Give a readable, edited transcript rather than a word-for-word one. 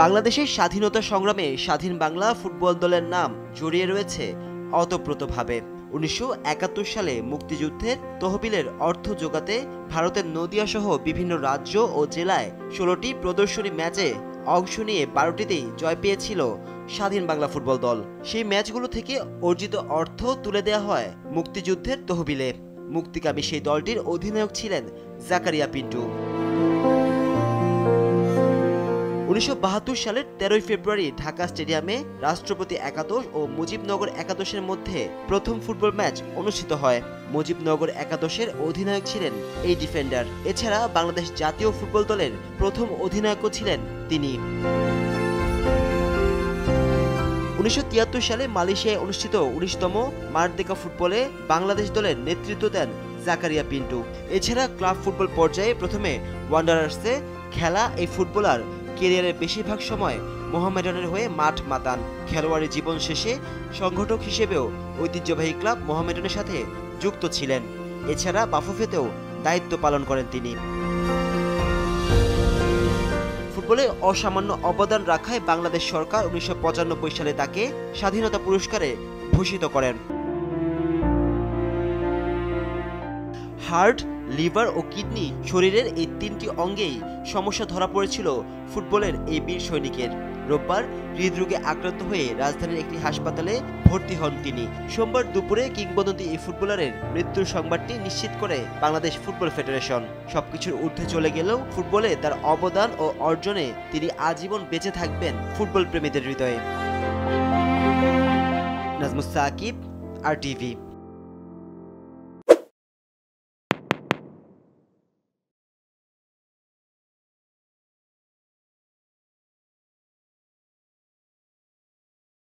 বাংলাদেশের স্বাধীনতা সংগ্রামে স্বাধীন বাংলা ফুটবল দলের নাম জড়িয়ে রয়েছে অতপ্রতভাবে। ১৯৭১ সালে মুক্তিযুদ্ধের তহবিলের অর্থ জোগাতে ভারতের নদিয়া সহ বিভিন্ন রাজ্য ও জেলায় ১৬টি প্রদর্শনী ম্যাচে অংশ নিয়ে ১২টিতেই জয় পেয়েছিল স্বাধীন বাংলা ফুটবল দল। সেই ম্যাচগুলো থেকে অর্জিত অর্থ তুলে দেওয়া হয় মুক্তিযুদ্ধের তহবিলে। মুক্তিকামী সেই দলটির অধিনায়ক ছিলেন জাকারিয়া পিন্টু। ১৯৭২ সালের ১৩ ফেব্রুয়ারি ঢাকা স্টেডিয়ামে রাষ্ট্রপতি একাদশ ও মুজিবনগর একাদশের মধ্যে প্রথম ফুটবল ম্যাচ অনুষ্ঠিত হয়। মুজিবনগর একাদশের অধিনায়ক ছিলেন এই ডিফেন্ডার। এছাড়া বাংলাদেশ জাতীয় ফুটবল দলের প্রথম অধিনায়কও ছিলেন তিনি। ১৯৭৩ সালে মালয়েশিয়ায় অনুষ্ঠিত ১৯তম মারদেকা ফুটবলে বাংলাদেশ দলের নেতৃত্ব দেন জাকারিয়া পিন্টু। এছাড়া ক্লাব ফুটবল পর্যায়ে প্রথমে ওয়ান্ডারার্সে খেলা এই ফুটবলার ক্যারিয়ারের বেশিরভাগ সময় মোহামেডানের হয়ে মাঠ মাতান। খেলোয়াড়ি জীবন শেষে সংগঠক হিসেবেও ঐতিহ্যবাহী ক্লাব মোহামেডানের সাথে যুক্ত ছিলেন। এছাড়া বাফুফেতেও দায়িত্ব পালন করেন তিনি। ফুটবলে অসামান্য অবদান রাখায় বাংলাদেশ সরকার ১৯৯৫ সালে তাকে স্বাধীনতা পুরস্কারে ভূষিত করেন। হার্ট, লিভার ও কিডনি শরীরের এই তিনটি অঙ্গেই সমস্যা ধরা পড়েছিল ফুটবলের এই বীর সৈনিকের। রোববার হৃদরোগে আক্রান্ত হয়ে রাজধানীর একটি হাসপাতালে ভর্তি হন তিনি। সোমবার দুপুরে কিংবদন্তি এই ফুটবলারের মৃত্যুর সংবাদটি নিশ্চিত করে বাংলাদেশ ফুটবল ফেডারেশন। সবকিছুর ঊর্ধ্বে চলে গেলেও ফুটবলে তার অবদান ও অর্জনে তিনি আজীবন বেঁচে থাকবেন ফুটবল প্রেমীদের হৃদয়ে। নাজমুস সাকিব, RTV।